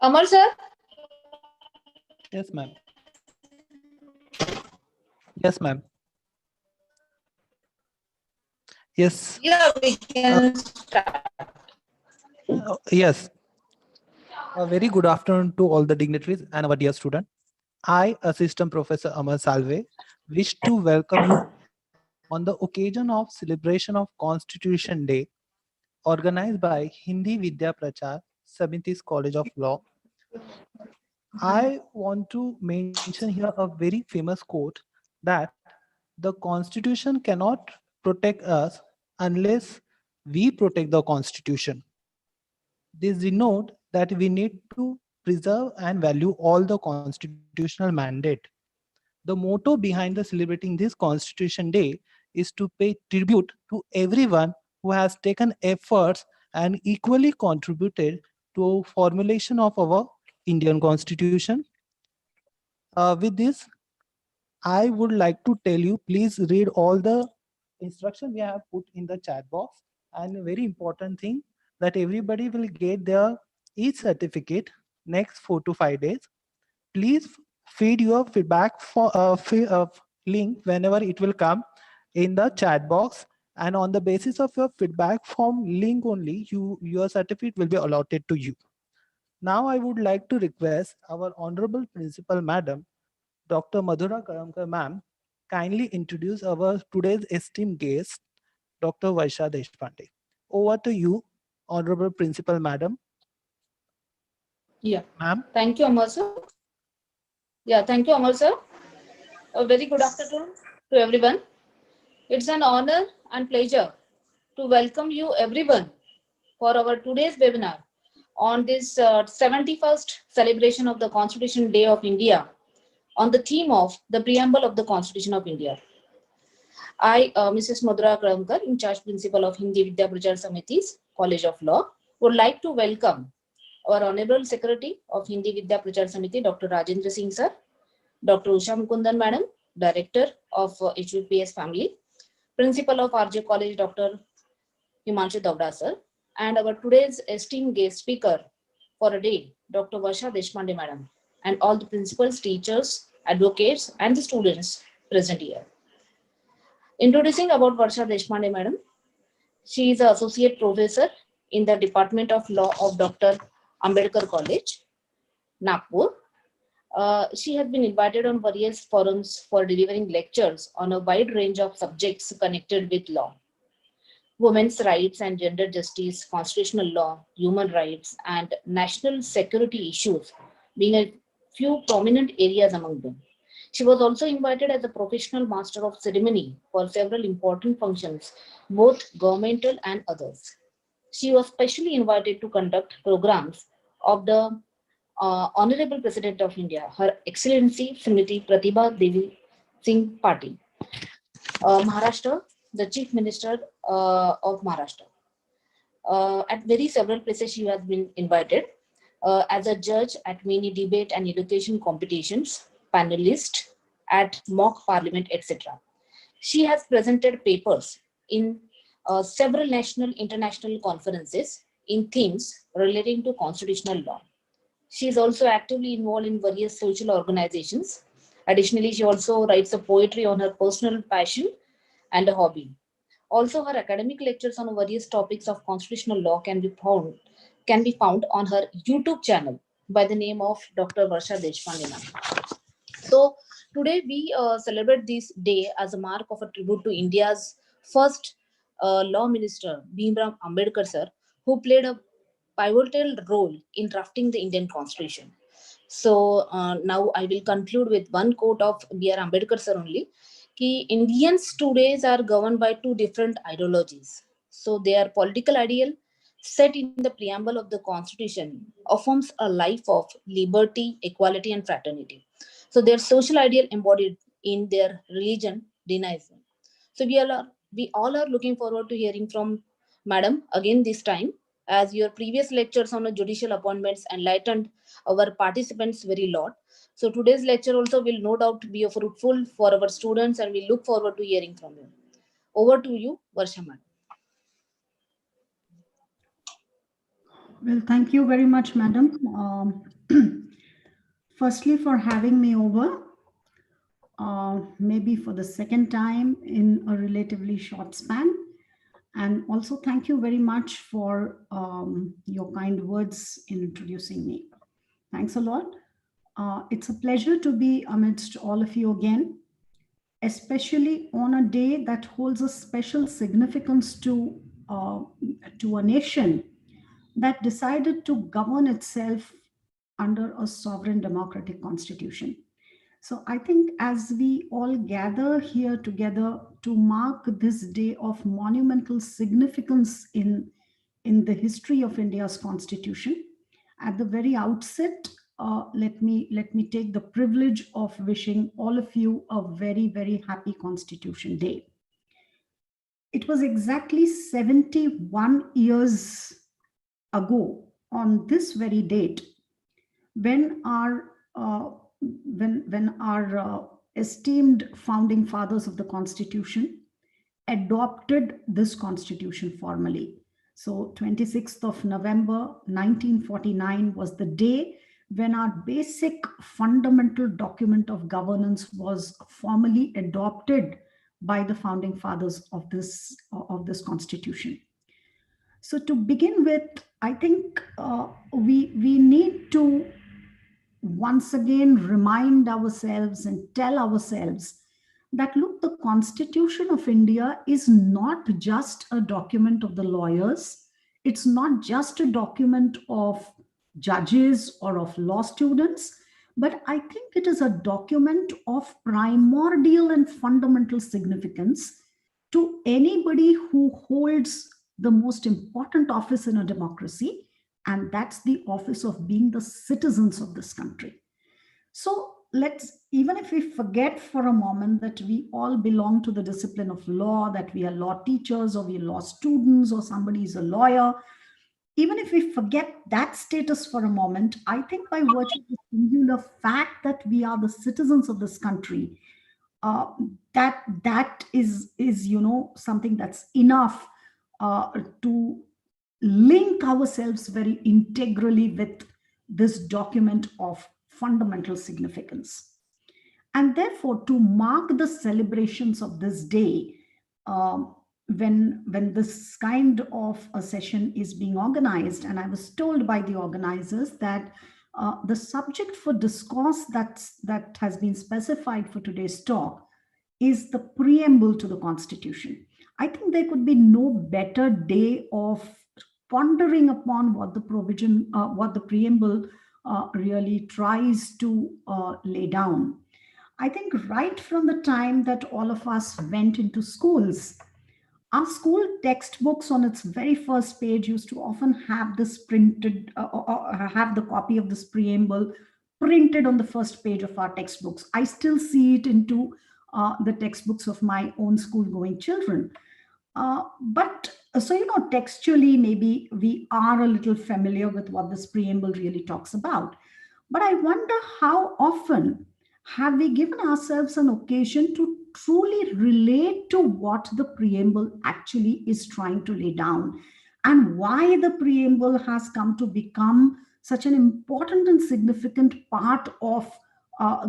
Amar sir? Yes, ma'am. Yes, ma'am. Yes. Yeah, we can start. Yes. A very good afternoon to all the dignitaries and our dear student. I, Assistant Professor Amar Salve, wish to welcome you on the occasion of celebration of Constitution Day organized by Hindi Vidya Prachar Samiti's College of Law. I want to mention here a very famous quote that the Constitution cannot protect us unless we protect the Constitution. This denote that we need to preserve and value all the constitutional mandate. The motto behind the celebrating this Constitution Day is to pay tribute to everyone who has taken efforts and equally contributed to formulation of our Indian Constitution. With this, I would like to tell you, please read all the instruction we have put in the chat box. And a very important thing that everybody will get their each certificate next 4 to 5 days. Please feed your feedback for link whenever it will come in the chat box. And on the basis of your feedback form link only, your certificate will be allotted to you. Now I would like to request our Honorable Principal Madam Dr. Madhura Karamkar ma'am, kindly introduce our today's esteemed guest, Dr. Vaisha Deshpande. Over to you, Honorable Principal Madam. Yeah. Ma'am. Thank you, Amar sir. Yeah, thank you, Amar sir. A very good afternoon to everyone. It's an honor and pleasure to welcome you everyone for our today's webinar on this 71st celebration of the Constitution Day of India on the theme of the preamble of the Constitution of India. I, Mrs. Madhura Karamkar, in charge principal of Hindi Vidya Prachar Samiti's College of Law, would like to welcome our Honorable Secretary of Hindi Vidya Prachar Samiti, Dr. Rajendra Singh sir, Dr. Usha Mukundan madam, Director of HUPS Family, Principal of RJ College, Dr. Himanshu Davda sir, and our today's esteemed guest speaker for a day, Dr. Varsha Deshpande madam, and all the principals, teachers, advocates, and the students present here. Introducing about Varsha Deshpande madam, she is an associate professor in the Department of Law of Dr. Ambedkar College, Nagpur. She has been invited on various forums for delivering lectures on a wide range of subjects connected with law, women's rights and gender justice, constitutional law, human rights, and national security issues being a few prominent areas among them. She was also invited as a professional master of ceremony for several important functions, both governmental and others. She was specially invited to conduct programs of the Honorable President of India, Her Excellency Srimati Pratibha Devi Singh Patil, Maharashtra, the Chief Minister of Maharashtra. At very several places, she has been invited as a judge at many debate and education competitions, panelist at mock parliament, etc. She has presented papers in several national international conferences in themes relating to constitutional law. She is also actively involved in various social organizations. Additionally, she also writes a poetry on her personal passion and a hobby. Also, her academic lectures on various topics of constitutional law can be found on her YouTube channel by the name of Dr. Varsha Deshpande ma'am. So today we celebrate this day as a mark of a tribute to India's first law minister, Bhimrao Ambedkar sir, who played a pivotal role in drafting the Indian Constitution. So now I will conclude with one quote of B.R. Ambedkar sir only. Ki Indians today are governed by two different ideologies. So their political ideal set in the preamble of the Constitution affirms a life of liberty, equality, and fraternity. So their social ideal embodied in their religion denies them. So we all are looking forward to hearing from Madam again this time, as your previous lectures on the judicial appointments enlightened our participants very lot. So today's lecture also will no doubt be fruitful for our students, and we look forward to hearing from you. Over to you, Varsha Madam. Well, thank you very much, madam. Firstly, for having me over, maybe for the second time in a relatively short span. And also, thank you very much for your kind words in introducing me. Thanks a lot. It's a pleasure to be amidst all of you again, especially on a day that holds a special significance to a nation that decided to govern itself under a sovereign democratic constitution. So I think as we all gather here together to mark this day of monumental significance in the history of India's constitution, at the very outset, let me take the privilege of wishing all of you a very, very happy Constitution Day. It was exactly 71 years ago on this very date when our esteemed founding fathers of the Constitution adopted this Constitution formally. So 26th of November 1949 was the day when our basic fundamental document of governance was formally adopted by the founding fathers of this Constitution. So to begin with, I think we need to once again remind ourselves and tell ourselves that look, the Constitution of India is not just a document of the lawyers, it's not just a document of judges or of law students, but I think it is a document of primordial and fundamental significance to anybody who holds the most important office in a democracy, and that's the office of being the citizens of this country. So let's, even if we forget for a moment that we all belong to the discipline of law, that we are law teachers or we are law students or somebody is a lawyer, even if we forget that status for a moment, I think by virtue of the singular fact that we are the citizens of this country, uh, that is something that's enough to link ourselves very integrally with this document of fundamental significance. And therefore, to mark the celebrations of this day, um, when this kind of a session is being organized, and I was told by the organizers that the subject for discourse that has been specified for today's talk is the preamble to the Constitution. I think there could be no better day of pondering upon what the preamble really tries to lay down. I think right from the time that all of us went into schools, our school textbooks on its very first page used to often have this printed, or have the copy of this preamble printed on the first page of our textbooks. I still see it into the textbooks of my own school going children. But so, textually, maybe we are a little familiar with what this preamble really talks about. But I wonder how often have we given ourselves an occasion to truly relate to what the preamble actually is trying to lay down and why the preamble has come to become such an important and significant part of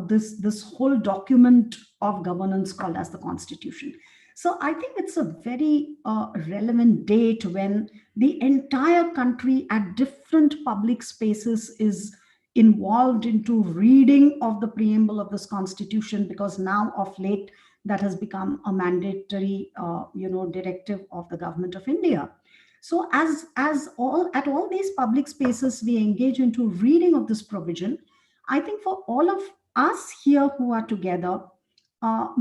this whole document of governance called as the Constitution. So I think it's a very relevant date when the entire country at different public spaces is involved into reading of the preamble of this Constitution, because now of late that has become a mandatory directive of the government of India. So as all at all these public spaces we engage into reading of this provision, I think for all of us here who are together,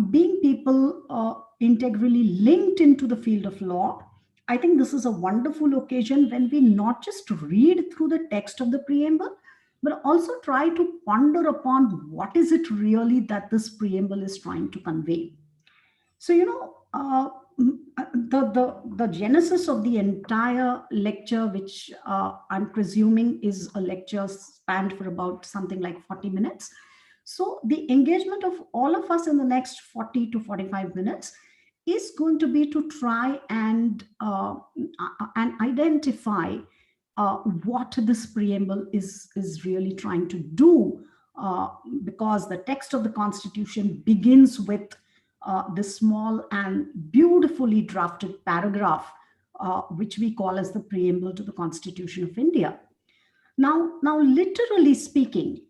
being people integrally linked into the field of law, I think this is a wonderful occasion when we not just read through the text of the preamble, but also try to ponder upon what is it really that this preamble is trying to convey. So, the genesis of the entire lecture, which I'm presuming is a lecture spanned for about something like 40 minutes. So the engagement of all of us in the next 40 to 45 minutes is going to be to try and identify what this preamble is really trying to do, because the text of the Constitution begins with this small and beautifully drafted paragraph, which we call as the preamble to the Constitution of India. Now, literally speaking,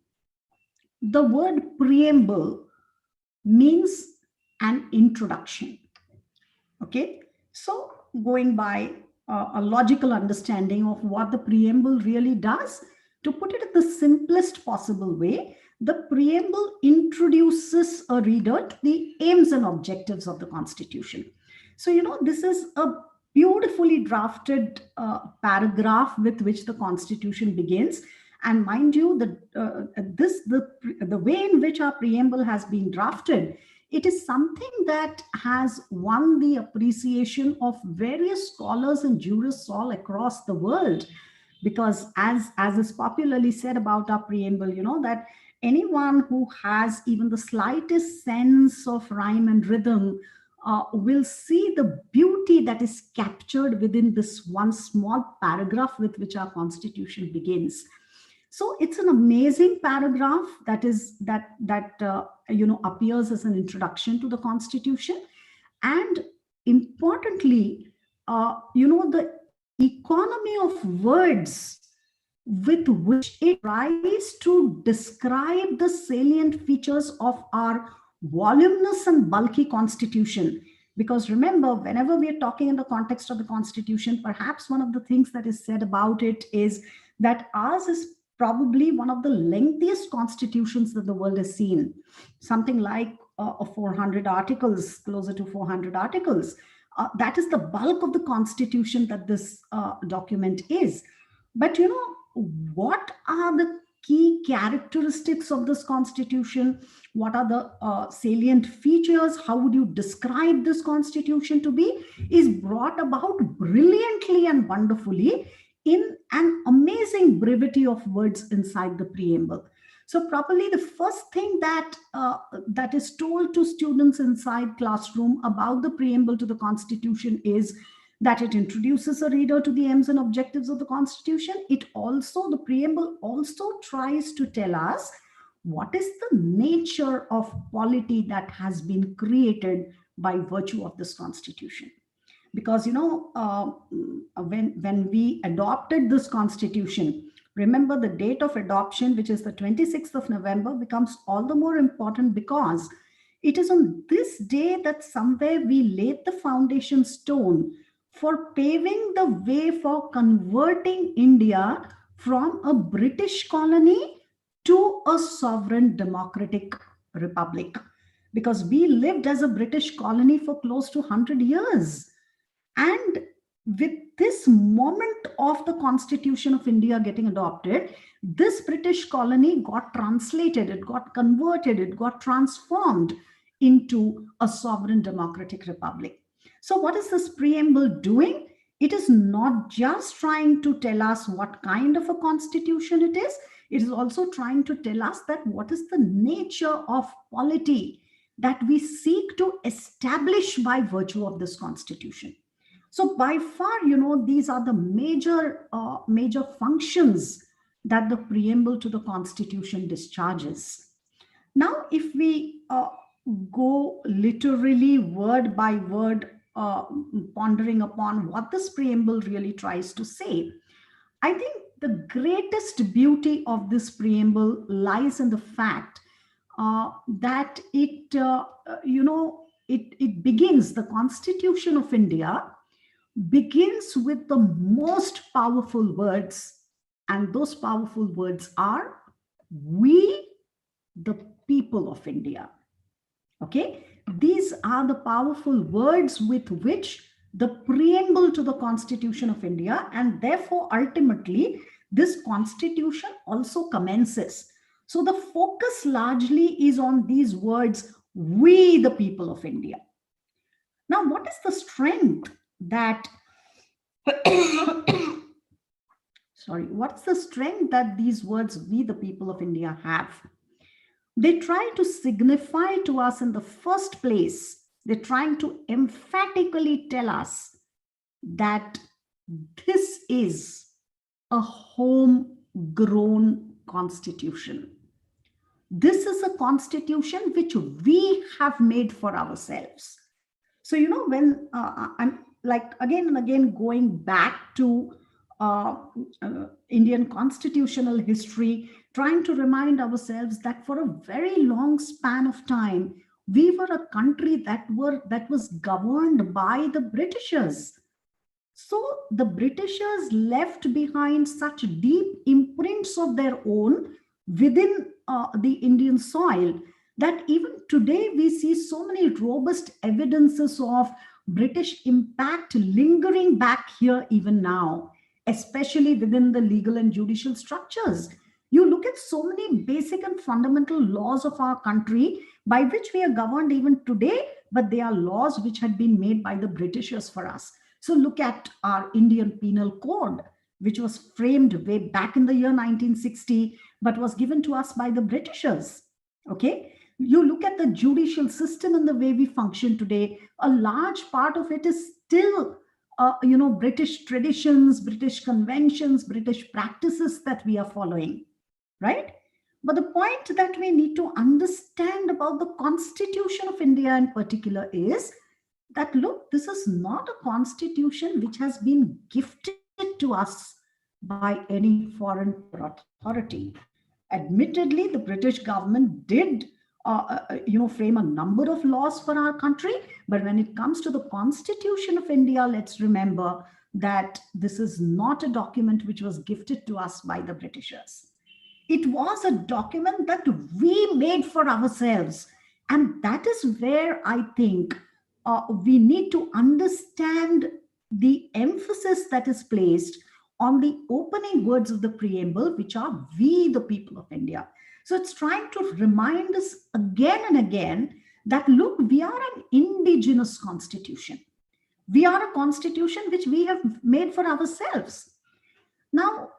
the word preamble means an introduction. Okay, so going by a logical understanding of what the preamble really does, to put it in the simplest possible way, the preamble introduces a reader to the aims and objectives of the Constitution. So, this is a beautifully drafted paragraph with which the Constitution begins. And mind you, the way in which our preamble has been drafted, it is something that has won the appreciation of various scholars and jurists all across the world. Because as is popularly said about our preamble, that anyone who has even the slightest sense of rhyme and rhythm will see the beauty that is captured within this one small paragraph with which our Constitution begins. So it's an amazing paragraph that appears as an introduction to the Constitution, and importantly, the economy of words with which it tries to describe the salient features of our voluminous and bulky Constitution. Because remember, whenever we are talking in the context of the Constitution, perhaps one of the things that is said about it is that ours is probably one of the lengthiest constitutions that the world has seen, something like 400 articles, closer to 400 articles. That is the bulk of the Constitution that this document is. But what are the key characteristics of this Constitution? What are the salient features? How would you describe this Constitution to be? Is brought about brilliantly and wonderfully in an amazing brevity of words inside the preamble. So probably the first thing that is told to students inside classroom about the preamble to the Constitution is that it introduces a reader to the aims and objectives of the Constitution. The preamble also tries to tell us what is the nature of polity that has been created by virtue of this Constitution. Because, when we adopted this Constitution, remember the date of adoption, which is the 26th of November, becomes all the more important because it is on this day that somewhere we laid the foundation stone for paving the way for converting India from a British colony to a sovereign democratic republic. Because we lived as a British colony for close to 100 years. And with this moment of the Constitution of India getting adopted, this British colony got translated, it got converted, it got transformed into a sovereign democratic republic. So what is this preamble doing? It is not just trying to tell us what kind of a constitution it is also trying to tell us that what is the nature of polity that we seek to establish by virtue of this Constitution. So by far, these are the major functions that the preamble to the Constitution discharges. Now, if we go literally word by word, pondering upon what this preamble really tries to say, I think the greatest beauty of this preamble lies in the fact that it begins, the Constitution of India begins with the most powerful words, and those powerful words are "we, the people of India." Okay, these are the powerful words with which the preamble to the Constitution of India, and therefore ultimately this Constitution also commences. So the focus largely is on these words, "we, the people of India." Now, what is the strength that what's the strength that these words, "we the people of India," have? They try to signify to us in the first place, they're trying to emphatically tell us that this is a homegrown constitution. This is a constitution which we have made for ourselves. So, when I'm like again and again going back to Indian constitutional history, trying to remind ourselves that for a very long span of time, we were a country that was governed by the Britishers. So the Britishers left behind such deep imprints of their own within the Indian soil that even today we see so many robust evidences of British impact lingering back here even now, especially within the legal and judicial structures. You look at so many basic and fundamental laws of our country by which we are governed even today, but they are laws which had been made by the Britishers for us. So look at our Indian Penal Code, which was framed way back in the year 1960, but was given to us by the Britishers. Okay. You look at the judicial system and the way we function today, a large part of it is still, British traditions, British conventions, British practices that we are following, right? But the point that we need to understand about the Constitution of India in particular is that, look, this is not a constitution which has been gifted to us by any foreign authority. Admittedly, the British government did frame a number of laws for our country, but when it comes to the Constitution of India, let's remember that this is not a document which was gifted to us by the Britishers. It was a document that we made for ourselves, and that is where I think we need to understand the emphasis that is placed on the opening words of the preamble, which are "we, the people of India." So it's trying to remind us again and again that, look, we are an indigenous constitution. We are a constitution which we have made for ourselves. Now,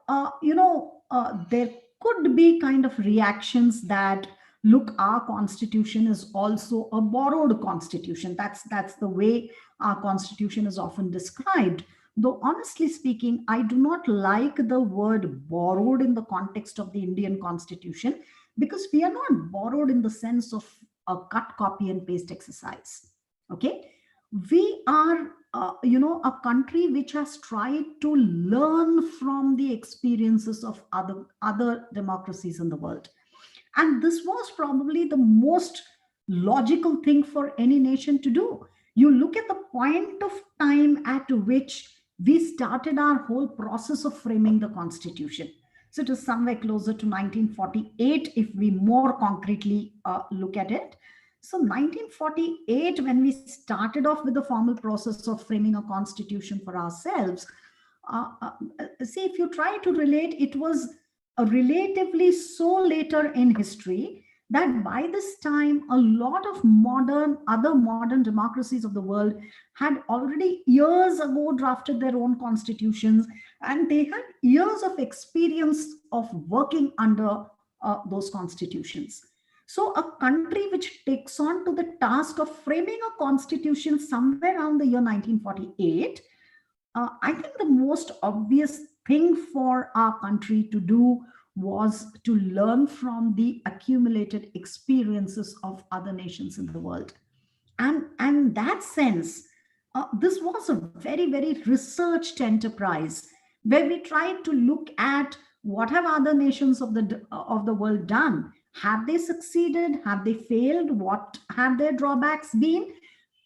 there could be kind of reactions that, look, our constitution is also a borrowed constitution. That's the way our constitution is often described. Though honestly speaking, I do not like the word borrowed in the context of the Indian constitution, because we are not borrowed in the sense of a cut, copy and paste exercise. Okay. We are, a country which has tried to learn from the experiences of other democracies in the world. And this was probably the most logical thing for any nation to do. You look at the point of time at which we started our whole process of framing the Constitution. So it is somewhere closer to 1948, if we more concretely look at it. So 1948, when we started off with the formal process of framing a constitution for ourselves, see, if you try to relate, it was relatively so later in history that by this time, a lot of other modern democracies of the world had already years ago drafted their own constitutions, and they had years of experience of working under those constitutions. So a country which takes on to the task of framing a constitution somewhere around the year 1948, I think the most obvious thing for our country to do was to learn from the accumulated experiences of other nations in the world. And in that sense, this was a very, very researched enterprise where we tried to look at what have other nations of the world done. Have they succeeded? Have they failed? What have their drawbacks been?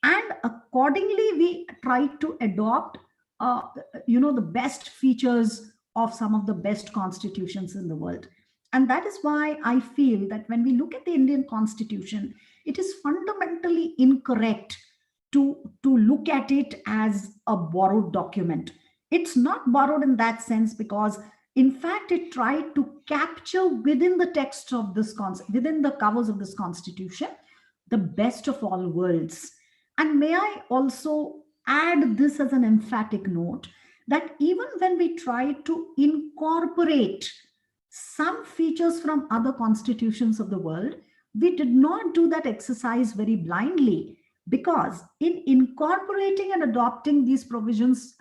And accordingly, we tried to adopt the best features of some of the best constitutions in the world. And that is why I feel that when we look at the Indian Constitution, it is fundamentally incorrect to look at it as a borrowed document. It's not borrowed in that sense, because in fact, it tried to capture within the text of this within the covers of this constitution, the best of all worlds. And may I also add this as an emphatic note, that even when we try to incorporate some features from other constitutions of the world, we did not do that exercise very blindly, because in incorporating and adopting these provisions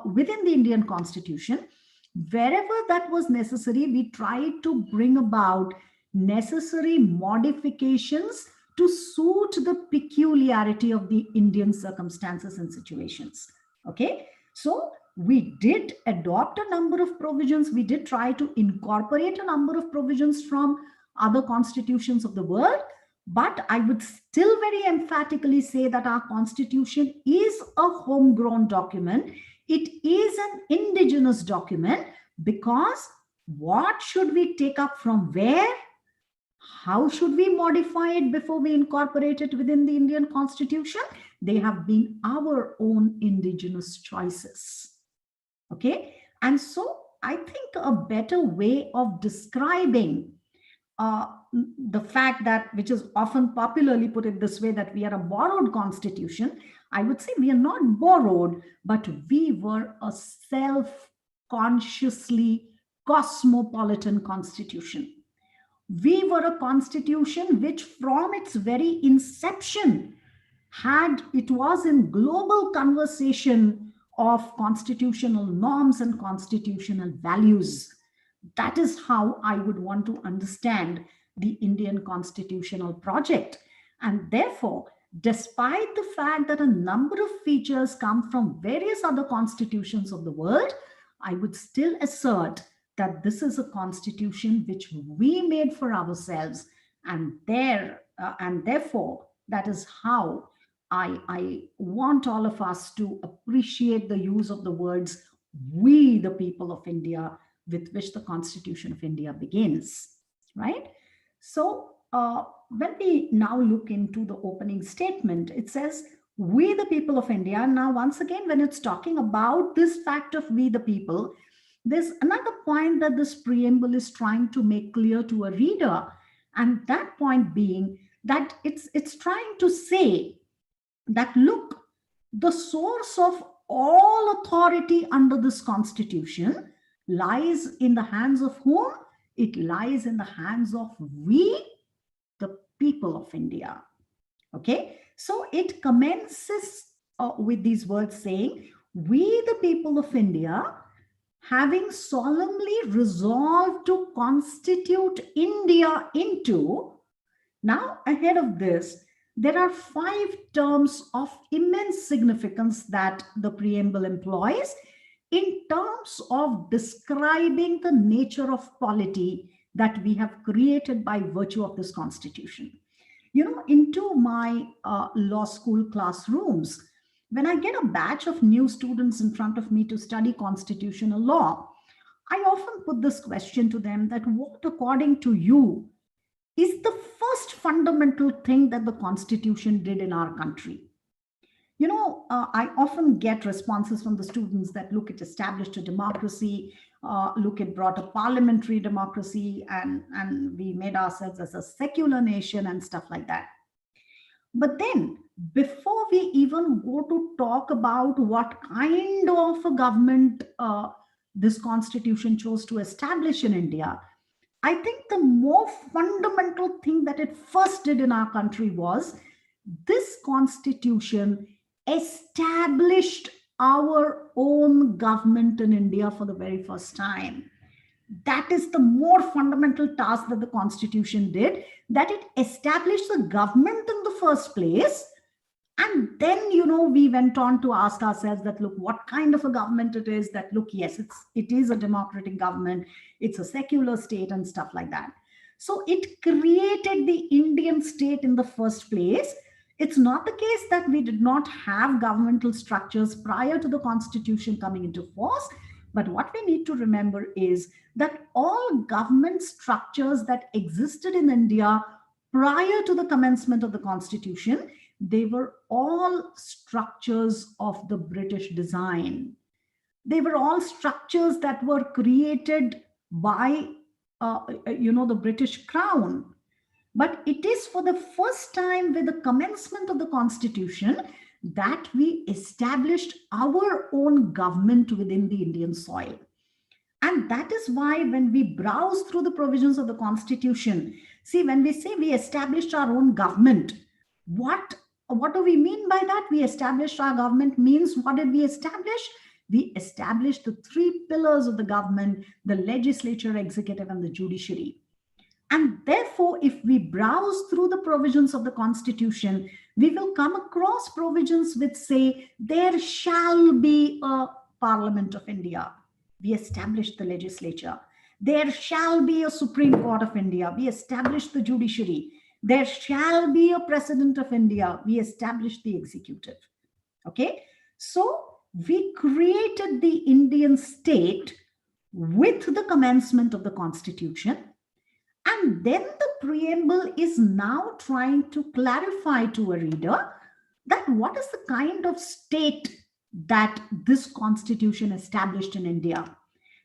within the Indian Constitution, Wherever that was necessary, we tried to bring about necessary modifications to suit the peculiarity of the Indian circumstances and situations. Okay, so we did adopt a number of provisions. We did try to incorporate a number of provisions from other constitutions of the world. But I would still very emphatically say that our constitution is a homegrown document. It is an indigenous document, because what should we take up from where? How should we modify it before we incorporate it within the Indian constitution? They have been our own indigenous choices. Okay. And so I think a better way of describing the fact that, which is often popularly put it this way, that we are a borrowed constitution, I would say we are not borrowed, but we were a self-consciously cosmopolitan constitution. We were a constitution which from its very inception it was in global conversation of constitutional norms and constitutional values. That is how I would want to understand the Indian constitutional project. And therefore, despite the fact that a number of features come from various other constitutions of the world, I would still assert that this is a constitution which we made for ourselves, and therefore that is how I want all of us to appreciate the use of the words "we, the people of India," with which the Constitution of India begins, right? So when we now look into the opening statement, it says, "We, the people of India." Now, once again, when it's talking about this fact of we, the people, there's another point that this preamble is trying to make clear to a reader. And that point being that it's trying to say that, look, the source of all authority under this constitution lies in the hands of whom? It lies in the hands of we, the people of India. Okay, so it commences with these words saying, "We, the people of India, having solemnly resolved to constitute India into..." Now, ahead of this, there are 5 terms of immense significance that the preamble employs in terms of describing the nature of polity that we have created by virtue of this constitution. You know, into my law school classrooms, when I get a batch of new students in front of me to study constitutional law, I often put this question to them, that what, according to you, is the first fundamental thing that the Constitution did in our country? You know, I often get responses from the students that, look, it established a democracy, look, it brought a parliamentary democracy, and we made ourselves as a secular nation and stuff like that. But then, before we even go to talk about what kind of a government this constitution chose to establish in India, I think the more fundamental thing that it first did in our country was this constitution established our own government in India for the very first time. That is the more fundamental task that the constitution did, that it established the government in the first place. And then, you know, we went on to ask ourselves that, look, what kind of a government it is, that, look, yes, it is a democratic government, it's a secular state and stuff like that. So it created the Indian state in the first place. It's not the case that we did not have governmental structures prior to the constitution coming into force. But what we need to remember is that all government structures that existed in India prior to the commencement of the constitution, they were all structures of the British design. They were all structures that were created by, the British Crown. But it is for the first time with the commencement of the constitution that we established our own government within the Indian soil. And that is why when we browse through the provisions of the constitution, see, when we say we established our own government, what do we mean by that? We established our government means, what did we establish? We established the three pillars of the government: the legislature, executive, and the judiciary. And therefore, if we browse through the provisions of the Constitution, we will come across provisions which say there shall be a Parliament of India. We established the legislature. There shall be a Supreme Court of India. We established the judiciary. There shall be a President of India. We established the executive. Okay, so we created the Indian state with the commencement of the Constitution. And then the preamble is now trying to clarify to a reader that what is the kind of state that this Constitution established in India.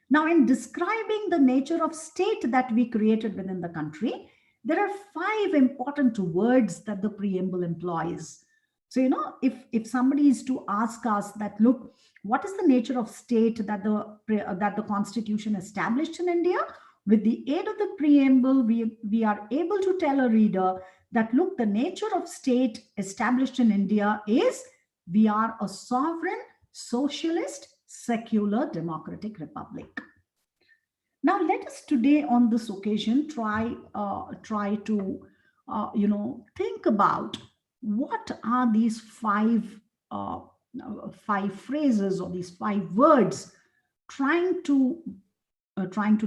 Now, in describing the nature of state that we created within the country, there are 5 important words that the preamble employs. So, if somebody is to ask us that, look, what is the nature of state that the Constitution established in India? With the aid of the preamble, we are able to tell a reader that, look, the nature of state established in India is we are a sovereign, socialist, secular, democratic republic. Now, let us today on this occasion try to think about what are these 5 phrases or these 5 words trying to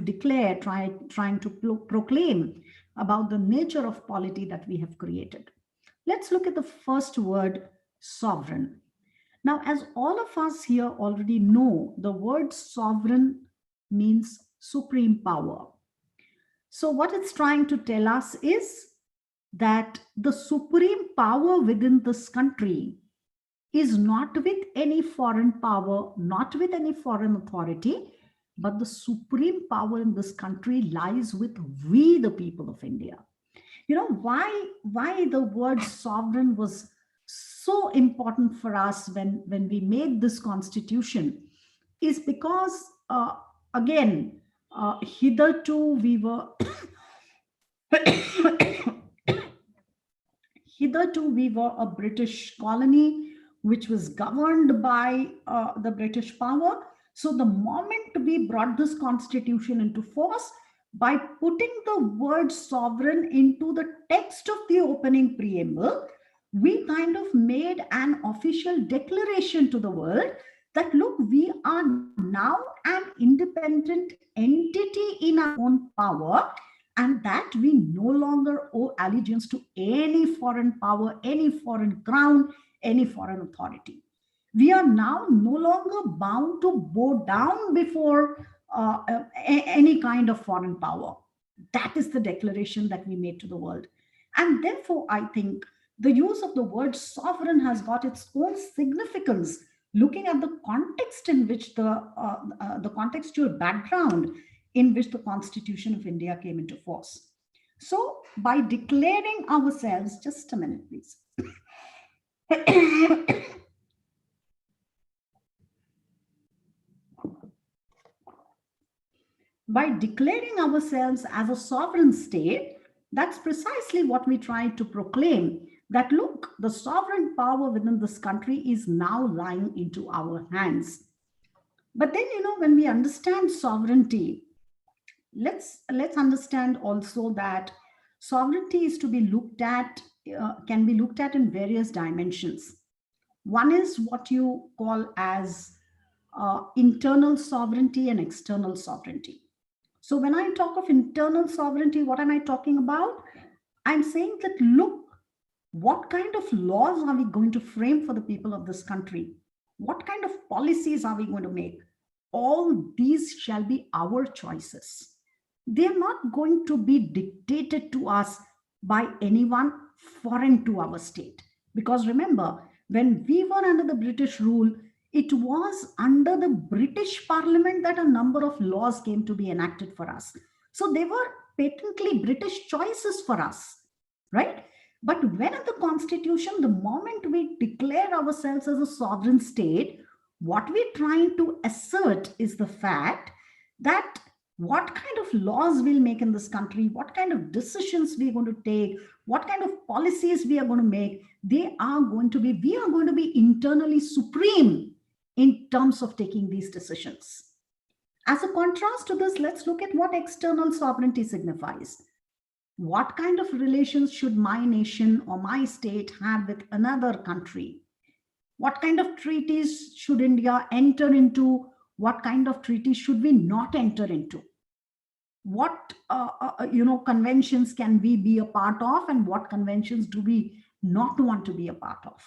declare, trying to proclaim about the nature of polity that we have created. Let's look at the first word, sovereign. Now, as all of us here already know, the word sovereign means supreme power. So what it's trying to tell us is that the supreme power within this country is not with any foreign power, not with any foreign authority, but the supreme power in this country lies with we, the people of India. Why the word sovereign was so important for us when we made this Constitution is because, hitherto we were a British colony which was governed by the British power. So the moment we brought this Constitution into force, by putting the word sovereign into the text of the opening preamble, we kind of made an official declaration to the world that, look, we are now an independent entity in our own power, and that we no longer owe allegiance to any foreign power, any foreign crown, any foreign authority. We are now no longer bound to bow down before any kind of foreign power. That is the declaration that we made to the world. And therefore, I think the use of the word sovereign has got its own significance, looking at the context in which the contextual background in which the Constitution of India came into force. So by declaring ourselves, just a minute, please. By declaring ourselves as a sovereign state, that's precisely what we try to proclaim, that, look, the sovereign power within this country is now lying into our hands. But then, when we understand sovereignty, let's understand also that sovereignty is to be looked at, can be looked at in various dimensions. One is what you call as internal sovereignty and external sovereignty. So when I talk of internal sovereignty, what am I talking about? I'm saying that, look, what kind of laws are we going to frame for the people of this country? What kind of policies are we going to make? All these shall be our choices. They're not going to be dictated to us by anyone foreign to our state. Because remember, when we were under the British rule, it was under the British Parliament that a number of laws came to be enacted for us. So they were patently British choices for us, right? But when in the Constitution, the moment we declare ourselves as a sovereign state, what we're trying to assert is the fact that what kind of laws we'll make in this country, what kind of decisions we're going to take, what kind of policies we are going to make, we are going to be internally supreme in terms of taking these decisions. As a contrast to this, let's look at what external sovereignty signifies. What kind of relations should my nation or my state have with another country? What kind of treaties should India enter into? What kind of treaties should we not enter into? What conventions can we be a part of, and what conventions do we not want to be a part of?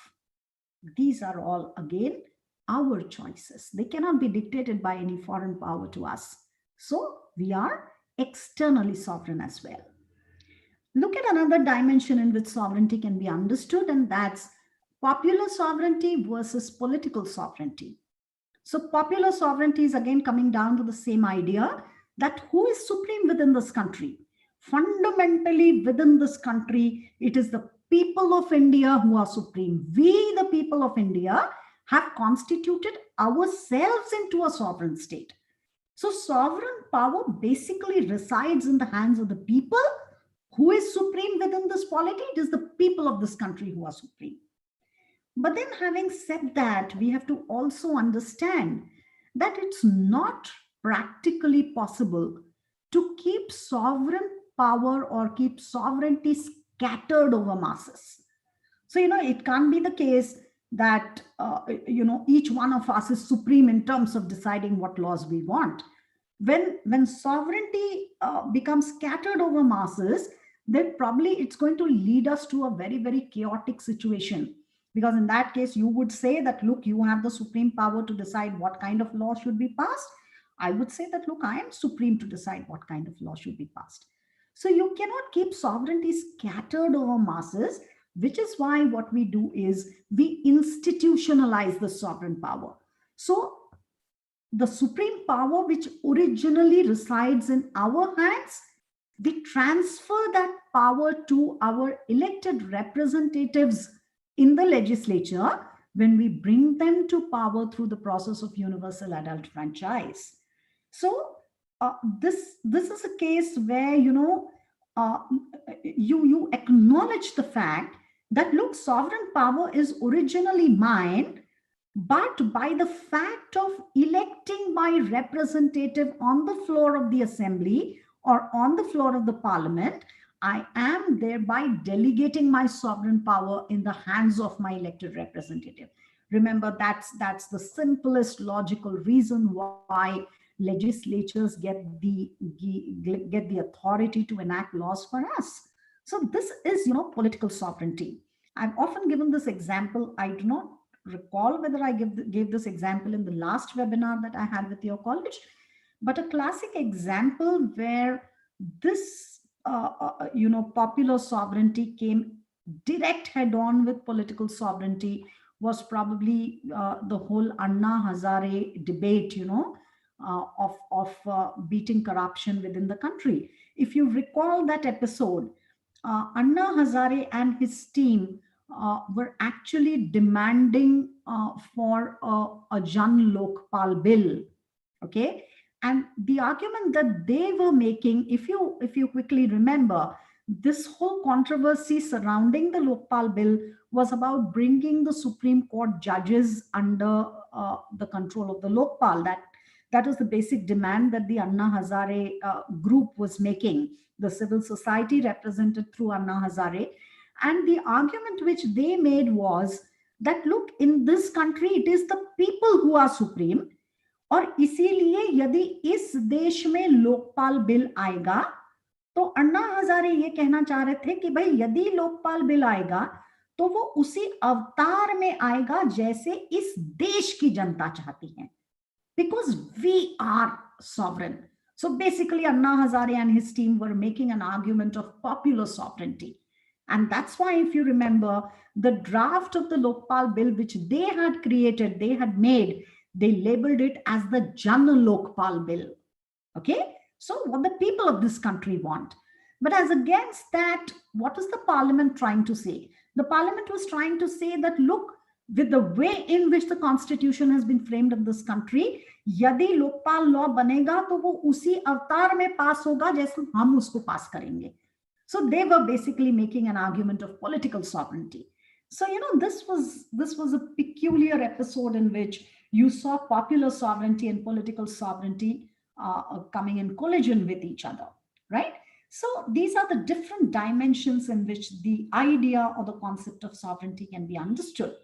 These are all, again, our choices. They cannot be dictated by any foreign power to us. So we are externally sovereign as well. Look at another dimension in which sovereignty can be understood, and that's popular sovereignty versus political sovereignty. So popular sovereignty is again coming down to the same idea that who is supreme within this country? Fundamentally within this country, it is the people of India who are supreme. We, the people of India, have constituted ourselves into a sovereign state. So sovereign power basically resides in the hands of the people. Who is supreme within this polity? It is the people of this country who are supreme. But then, having said that, we have to also understand that it's not practically possible to keep sovereign power or keep sovereignty scattered over masses. So, it can't be the case that, each one of us is supreme in terms of deciding what laws we want. When sovereignty becomes scattered over masses, then probably it's going to lead us to a very, very chaotic situation. Because in that case, you would say that, look, you have the supreme power to decide what kind of law should be passed. I would say that, look, I am supreme to decide what kind of law should be passed. So you cannot keep sovereignty scattered over masses, which is why what we do is we institutionalize the sovereign power. So the supreme power, which originally resides in our hands, we transfer that power to our elected representatives in the legislature when we bring them to power through the process of universal adult franchise. So this is a case where you acknowledge the fact that, look, sovereign power is originally mine, but by the fact of electing my representative on the floor of the assembly or on the floor of the parliament, I am thereby delegating my sovereign power in the hands of my elected representative. Remember, that's the simplest logical reason why legislatures get the authority to enact laws for us. So this is, political sovereignty. I've often given this example. I do not recall whether I gave this example in the last webinar that I had with your college, but a classic example where this popular sovereignty came direct head-on with political sovereignty was probably the whole Anna Hazare debate, of beating corruption within the country. If you recall that episode, Anna Hazare and his team were actually demanding for a Jan Lokpal bill, okay? And the argument that they were making, if you quickly remember, this whole controversy surrounding the Lokpal bill was about bringing the Supreme Court judges under the control of the Lokpal. That was the basic demand that the Anna Hazare group was making, the civil society represented through Anna Hazare. And the argument which they made was that, look, in this country, it is the people who are supreme. और इसीलिए यदि इस देश में Lokpal bill आएगा, तो अन्ना हजारे ये कहना चाह रहे थे कि भाई यदि लोकपाल बिल आएगा तो वो उसी अवतार में आएगा जैसे इस देश की जनता चाहती है, because we are sovereign. So basically Anna Hazare and his team were making an argument of popular sovereignty. And that's why, if you remember, the draft of the Lokpal bill which they had created, they had made, they labeled it as the Jan Lokpal bill. Okay, so what the people of this country want. But as against that, what is the parliament trying to say? The parliament was trying to say that, look, with the way in which the constitution has been framed in this country, यदि Lokpal law बनेगा तो वो उसी अवतार में पास होगा जैसे हम उसको पास करेंगे. So they were basically making an argument of political sovereignty. So this was a peculiar episode in which You saw popular sovereignty and political sovereignty coming in collision with each other, right? So these are the different dimensions in which the idea or the concept of sovereignty can be understood.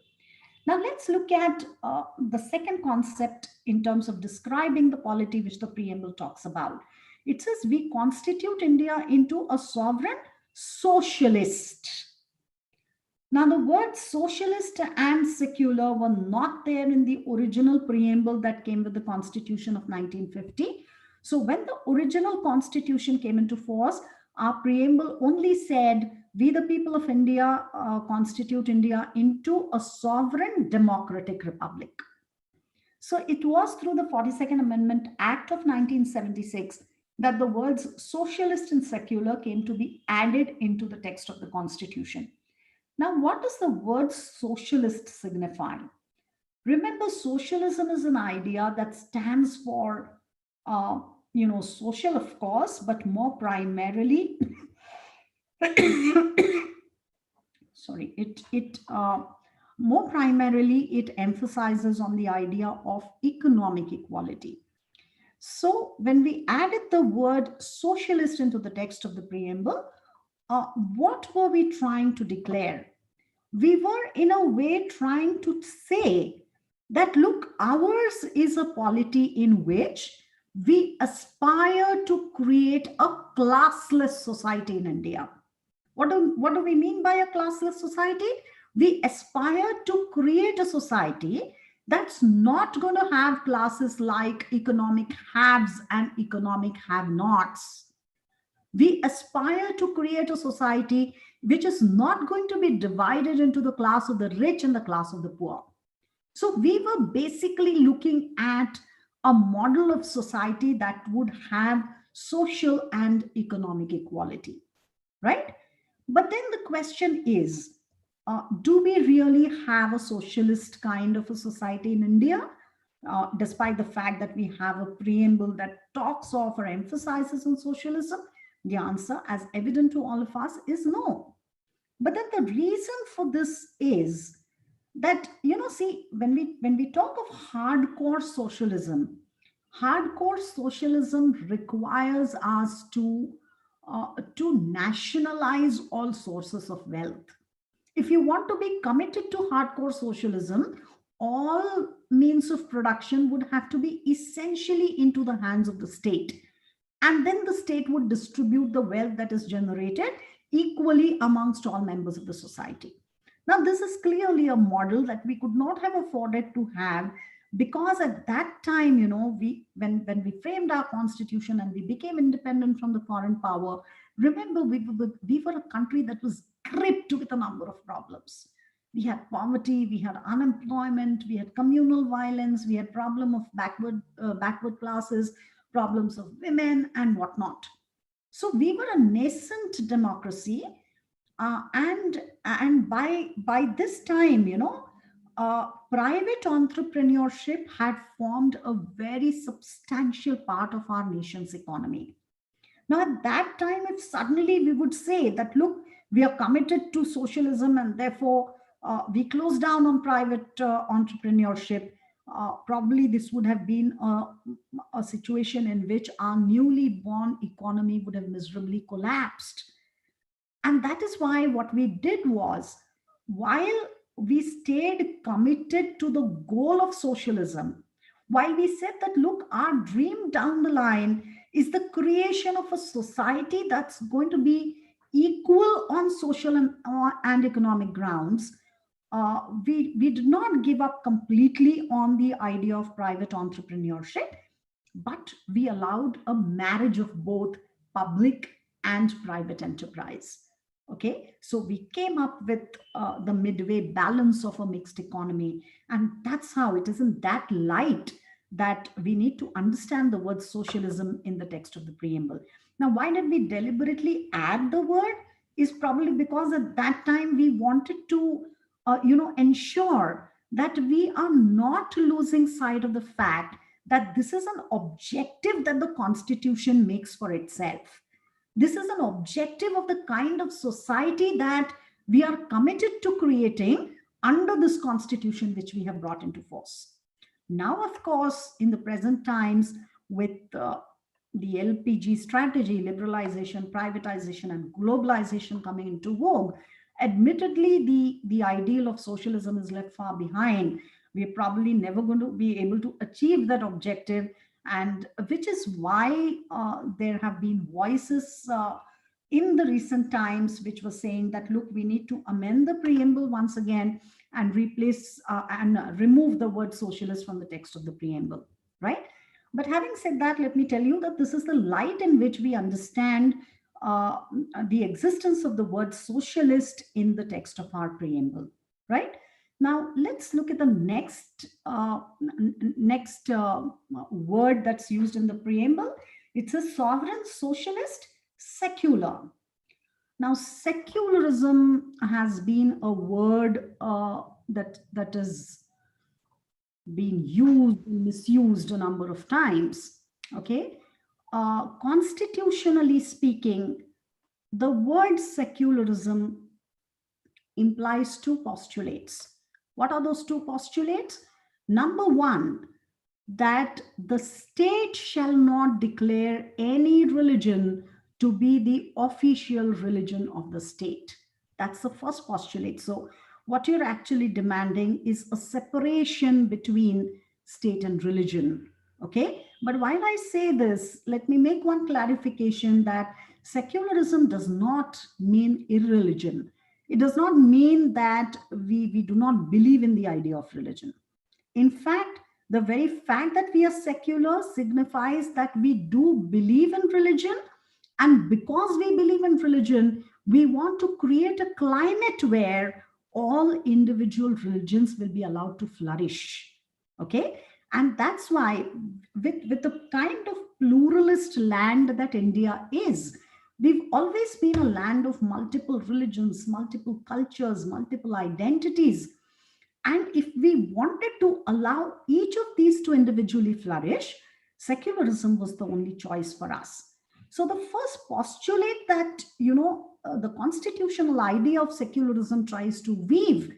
Now let's look at the second concept in terms of describing the polity which the preamble talks about. It says we constitute India into a sovereign socialist. Now the words socialist and secular were not there in the original preamble that came with the Constitution of 1950. So when the original Constitution came into force, our preamble only said, we the people of India constitute India into a sovereign democratic republic. So it was through the 42nd Amendment Act of 1976 that the words socialist and secular came to be added into the text of the Constitution. Now, what does the word socialist signify? Remember, socialism is an idea that stands for, social, of course, but more primarily, sorry, more primarily, it emphasizes on the idea of economic equality. So when we added the word socialist into the text of the preamble, what were we trying to declare? We were in a way trying to say that, look, ours is a polity in which we aspire to create a classless society in India. What do we mean by a classless society? We aspire to create a society that's not going to have classes like economic haves and economic have-nots. We aspire to create a society which is not going to be divided into the class of the rich and the class of the poor. So we were basically looking at a model of society that would have social and economic equality, right? But then the question is, do we really have a socialist kind of a society in India? Despite the fact that we have a preamble that talks of or emphasizes on socialism, the answer, as evident to all of us, is no. But then the reason for this is that, see, when we talk of hardcore socialism requires us to nationalize all sources of wealth. If you want to be committed to hardcore socialism, all means of production would have to be essentially into the hands of the state. And then the state would distribute the wealth that is generated equally amongst all members of the society. Now, this is clearly a model that we could not have afforded to have, because at that time, when we framed our constitution and we became independent from the foreign power, remember, we were a country that was gripped with a number of problems. We had poverty, we had unemployment, we had communal violence, we had problem of backward classes, problems of women and whatnot. So we were a nascent democracy, and by this time, private entrepreneurship had formed a very substantial part of our nation's economy. Now, at that time, if suddenly we would say that, look, we are committed to socialism and therefore we close down on private entrepreneurship, probably this would have been a situation in which our newly born economy would have miserably collapsed. And that is why what we did was, while we stayed committed to the goal of socialism, while we said that, look, our dream down the line is the creation of a society that's going to be equal on social and economic grounds, we did not give up completely on the idea of private entrepreneurship, but we allowed a marriage of both public and private enterprise. Okay, so we came up with the midway balance of a mixed economy. And that's how it is in that light that we need to understand the word socialism in the text of the preamble. Now, why did we deliberately add the word? Is probably because at that time we wanted to, ensure that we are not losing sight of the fact that this is an objective that the Constitution makes for itself. This is an objective of the kind of society that we are committed to creating under this Constitution which we have brought into force. Now, of course, in the present times, with the LPG strategy, liberalization, privatization, and globalization coming into vogue, admittedly, the ideal of socialism is left far behind. We're probably never going to be able to achieve that objective, and which is why there have been voices in the recent times which were saying that, look, we need to amend the preamble once again and replace and remove the word socialist from the text of the preamble, right? But having said that, let me tell you that this is the light in which we understand uh, the existence of the word socialist in the text of our preamble, right? Now, let's look at the next word that's used in the preamble. It's a sovereign, socialist, secular. Now, secularism has been a word that has been used, misused a number of times. Okay, constitutionally speaking, the word secularism implies two postulates. What are those two postulates? Number one, that the state shall not declare any religion to be the official religion of the state. That's the first postulate. So, what you're actually demanding is a separation between state and religion. Okay. But while I say this, let me make one clarification that secularism does not mean irreligion. It does not mean that we do not believe in the idea of religion. In fact, the very fact that we are secular signifies that we do believe in religion. And because we believe in religion, we want to create a climate where all individual religions will be allowed to flourish. Okay. And that's why, with the kind of pluralist land that India is, we've always been a land of multiple religions, multiple cultures, multiple identities. And if we wanted to allow each of these to individually flourish, secularism was the only choice for us. So the first postulate that, the constitutional idea of secularism tries to weave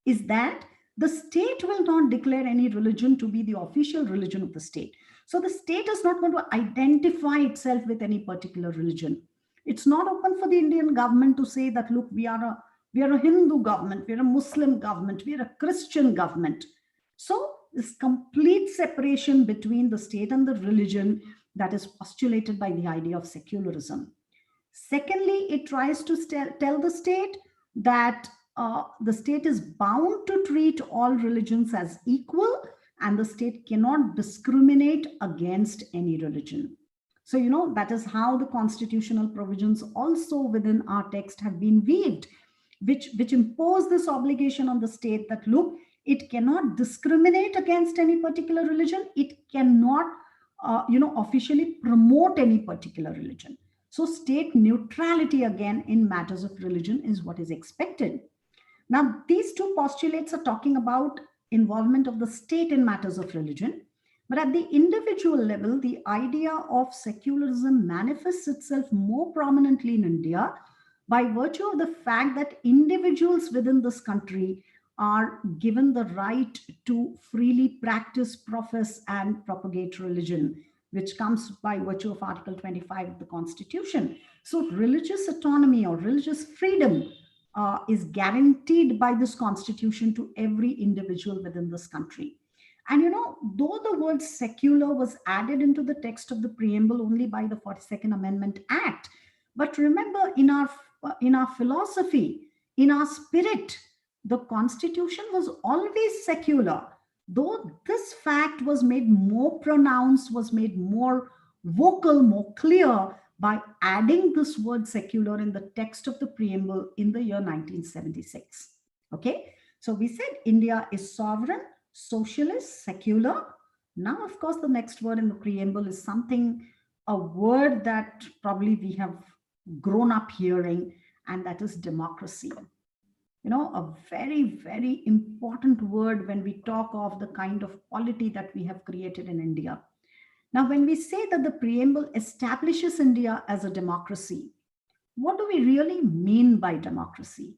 is that the state will not declare any religion to be the official religion of the state. So the state is not going to identify itself with any particular religion. It's not open for the Indian government to say that, look, we are a Hindu government, we're a Muslim government, we're a Christian government. So this complete separation between the state and the religion that is postulated by the idea of secularism. Secondly, it tries to tell the state that the state is bound to treat all religions as equal, and the state cannot discriminate against any religion. So, that is how the constitutional provisions also within our text have been weaved, which impose this obligation on the state that, look, it cannot discriminate against any particular religion. It cannot, officially promote any particular religion. So state neutrality again in matters of religion is what is expected. Now, these two postulates are talking about involvement of the state in matters of religion. But at the individual level, the idea of secularism manifests itself more prominently in India by virtue of the fact that individuals within this country are given the right to freely practice, profess, and propagate religion, which comes by virtue of Article 25 of the Constitution. So religious autonomy or religious freedom is guaranteed by this Constitution to every individual within this country. And though the word secular was added into the text of the preamble only by the 42nd Amendment Act, but remember, in our philosophy, in our spirit, the Constitution was always secular. Though this fact was made more pronounced, was made more vocal, more clear by adding this word secular in the text of the preamble in the year 1976. Okay, so we said India is sovereign, socialist, secular. Now, of course, the next word in the preamble is a word that probably we have grown up hearing, and that is democracy. A very, very important word when we talk of the kind of polity that we have created in India. Now, when we say that the preamble establishes India as a democracy, what do we really mean by democracy?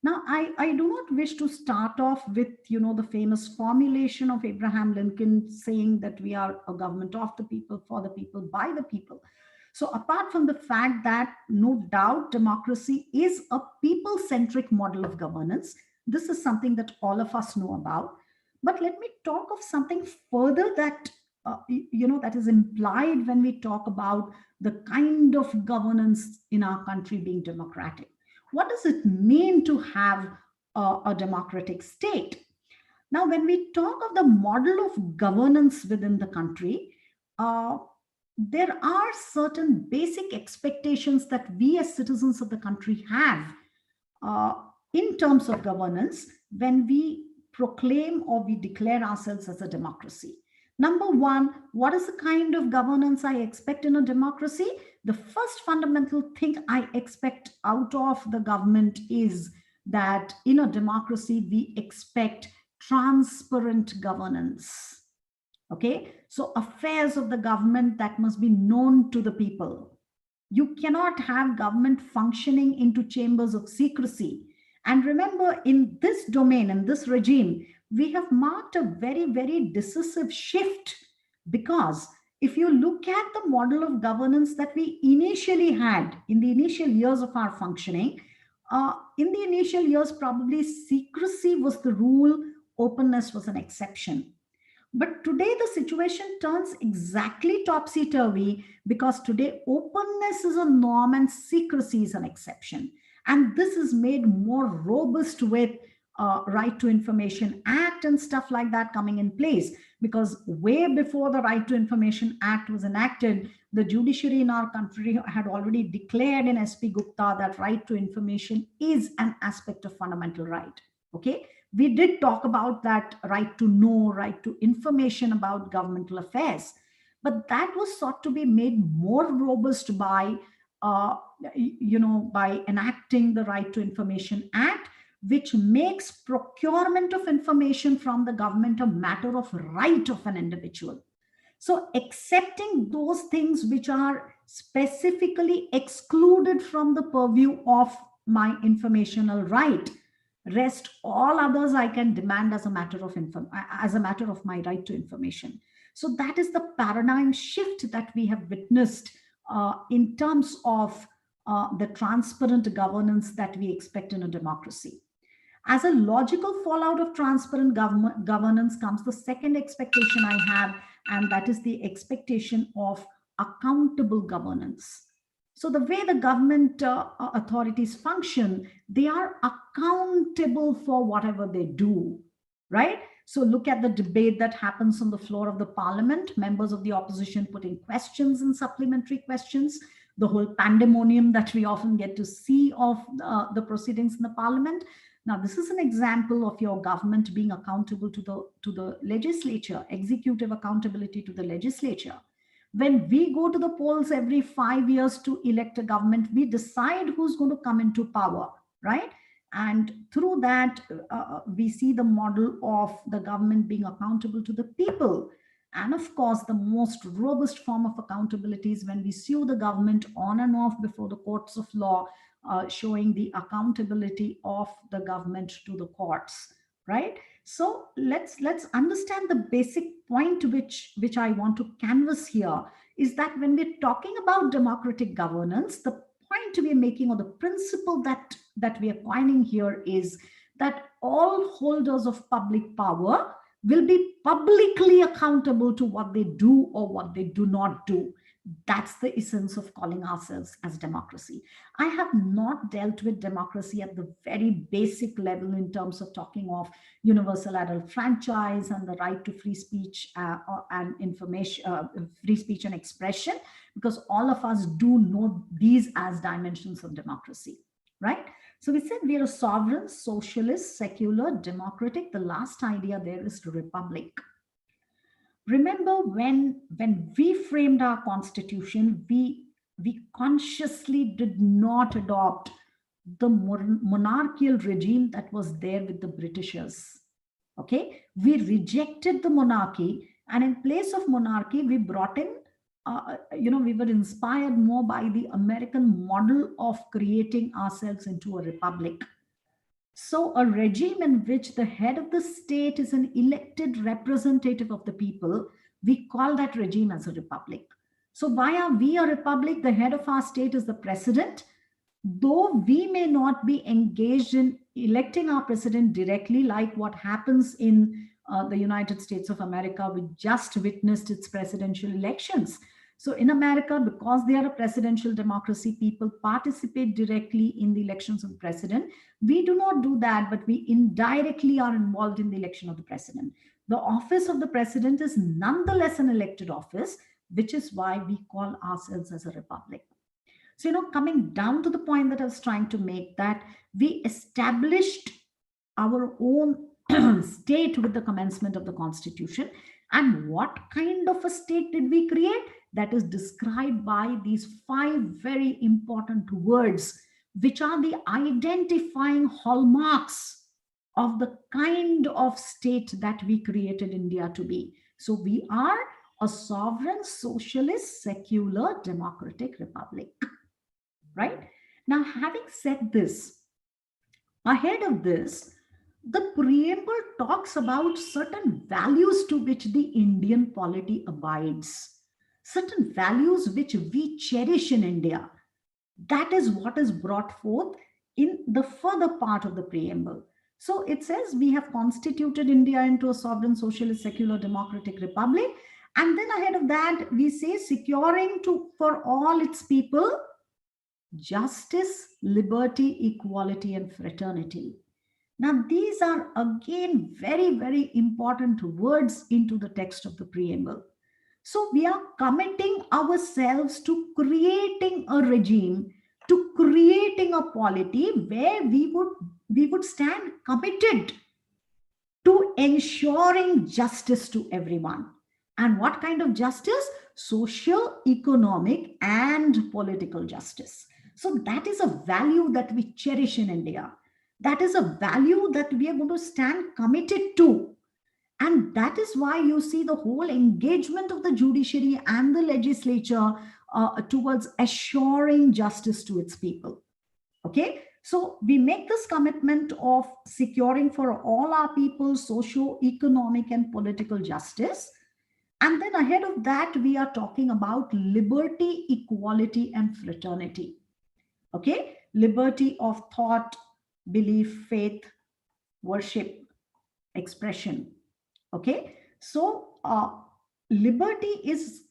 Now, I do not wish to start off with, the famous formulation of Abraham Lincoln saying that we are a government of the people, for the people, by the people. So apart from the fact that no doubt democracy is a people-centric model of governance, this is something that all of us know about. But let me talk of something further that, that is implied when we talk about the kind of governance in our country being democratic. What does it mean to have a democratic state? Now, when we talk of the model of governance within the country, uh, there are certain basic expectations that we as citizens of the country have uh, in terms of governance when we proclaim or we declare ourselves as a democracy. Number one, what is the kind of governance I expect in a democracy? The first fundamental thing I expect out of the government is that in a democracy, we expect transparent governance. Okay, so affairs of the government that must be known to the people. You cannot have government functioning into chambers of secrecy. And remember, in this domain, in this regime, we have marked a very, very decisive shift, because if you look at the model of governance that we initially had in the initial years of our functioning, in the initial years, probably secrecy was the rule, openness was an exception. But today the situation turns exactly topsy-turvy, because today openness is a norm and secrecy is an exception. And this is made more robust with Right to Information Act and stuff like that coming in place. Because way before the Right to Information Act was enacted, the judiciary in our country had already declared in SP Gupta that right to information is an aspect of fundamental right. Okay. We did talk about that right to know, right to information about governmental affairs, but that was sought to be made more robust by, by enacting the Right to Information Act, which makes procurement of information from the government a matter of right of an individual. So accepting those things which are specifically excluded from the purview of my informational right, rest all others I can demand as a matter of my right to information. So that is the paradigm shift that we have witnessed in terms of the transparent governance that we expect in a democracy. As a logical fallout of transparent governance comes the second expectation I have, and that is the expectation of accountable governance. So the way the government authorities function, they are accountable for whatever they do, right? So look at the debate that happens on the floor of the parliament, members of the opposition putting questions and supplementary questions, the whole pandemonium that we often get to see of the proceedings in the parliament. Now, this is an example of your government being accountable to the legislature, executive accountability to the legislature. When we go to the polls every 5 years to elect a government, we decide who's going to come into power, right? And through that, we see the model of the government being accountable to the people. And of course, the most robust form of accountability is when we sue the government on and off before the courts of law, showing the accountability of the government to the courts, right? So let's understand the basic point which I want to canvas here is that when we're talking about democratic governance, the point we're making, or the principle that we are coining here, is that all holders of public power will be publicly accountable to what they do or what they do not do. That's the essence of calling ourselves as democracy. I have not dealt with democracy at the very basic level in terms of talking of universal adult franchise and the right to free speech and information, free speech and expression, because all of us do know these as dimensions of democracy, right? So we said we are a sovereign, socialist, secular, democratic. The last idea there is republic. Remember, when we framed our constitution, we consciously did not adopt the monarchical regime that was there with the Britishers. Okay, we rejected the monarchy, and in place of monarchy, we brought in, we were inspired more by the American model of creating ourselves into a republic. So a regime in which the head of the state is an elected representative of the people, we call that regime as a republic. So why are we a republic? The head of our state is the president. Though we may not be engaged in electing our president directly, like what happens in the United States of America, we just witnessed its presidential elections. So in America, because they are a presidential democracy, people participate directly in the elections of the president. We do not do that, but we indirectly are involved in the election of the president. The office of the president is nonetheless an elected office, which is why we call ourselves as a republic. So, coming down to the point that I was trying to make, that we established our own state with the commencement of the Constitution. And what kind of a state did we create? That is described by these 5 very important words, which are the identifying hallmarks of the kind of state that we created India to be. So we are a sovereign, socialist, secular, democratic republic. Right? Now, having said this, ahead of this, the preamble talks about certain values to which the Indian polity abides, certain values which we cherish in India. That is what is brought forth in the further part of the preamble. So it says we have constituted India into a sovereign, socialist, secular, democratic republic. And then ahead of that, we say securing for all its people justice, liberty, equality, and fraternity. Now, these are again very, very important words into the text of the preamble. So we are committing ourselves to creating a regime, to creating a polity where we would stand committed to ensuring justice to everyone. And what kind of justice? Social, economic, and political justice. So that is a value that we cherish in India. That is a value that we are going to stand committed to. And that is why you see the whole engagement of the judiciary and the legislature towards assuring justice to its people. Okay, so we make this commitment of securing for all our people socio-economic and political justice. And then ahead of that, we are talking about liberty, equality, and fraternity. Okay, liberty of thought, belief, faith, worship, expression. Okay, so liberty is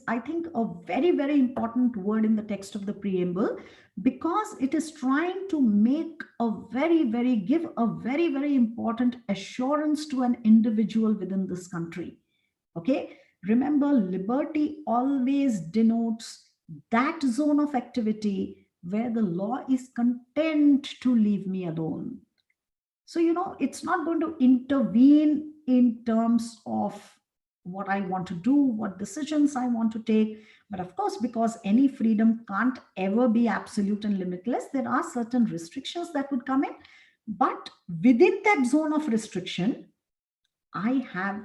I think a very, very important word in the text of the preamble, because it is trying to make give a very, very important assurance to an individual within this country. Okay, remember, liberty always denotes that zone of activity where the law is content to leave me alone. So, it's not going to intervene in terms of what I want to do, what decisions I want to take. But of course, because any freedom can't ever be absolute and limitless, there are certain restrictions that would come in. But within that zone of restriction, I have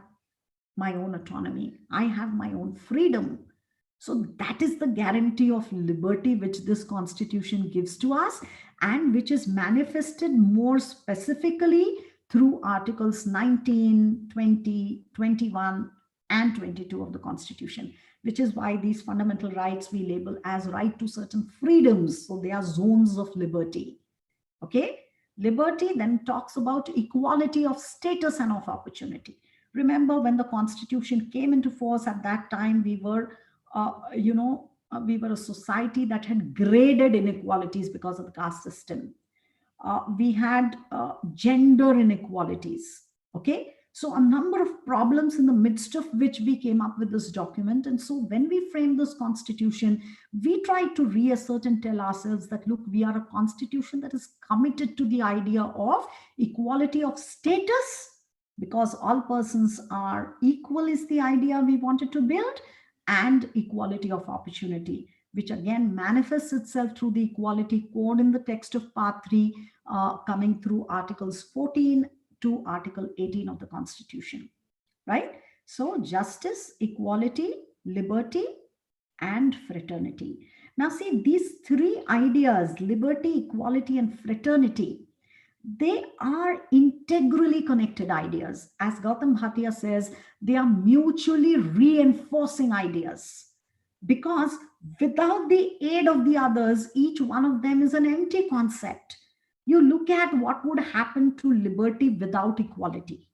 my own autonomy. I have my own freedom. So that is the guarantee of liberty which this constitution gives to us, and which is manifested more specifically through articles 19, 20, 21, and 22 of the constitution, which is why these fundamental rights we label as right to certain freedoms. So they are zones of liberty. Okay. Liberty then talks about equality of status and of opportunity. Remember, when the constitution came into force, at that time, we were a society that had graded inequalities because of the caste system. We had gender inequalities. Okay, so a number of problems in the midst of which we came up with this document. And so when we framed this constitution, we tried to reassert and tell ourselves that, look, we are a constitution that is committed to the idea of equality of status, because all persons are equal is the idea we wanted to build, and equality of opportunity, which again manifests itself through the equality code in the text of part 3, coming through articles 14 to article 18 of the constitution, right? So justice, equality, liberty, and fraternity. Now see, these 3 ideas, liberty, equality, and fraternity, they are integrally connected ideas. As Gautam Bhatia says, they are mutually reinforcing ideas, because without the aid of the others, each one of them is an empty concept. You look at what would happen to liberty without equality.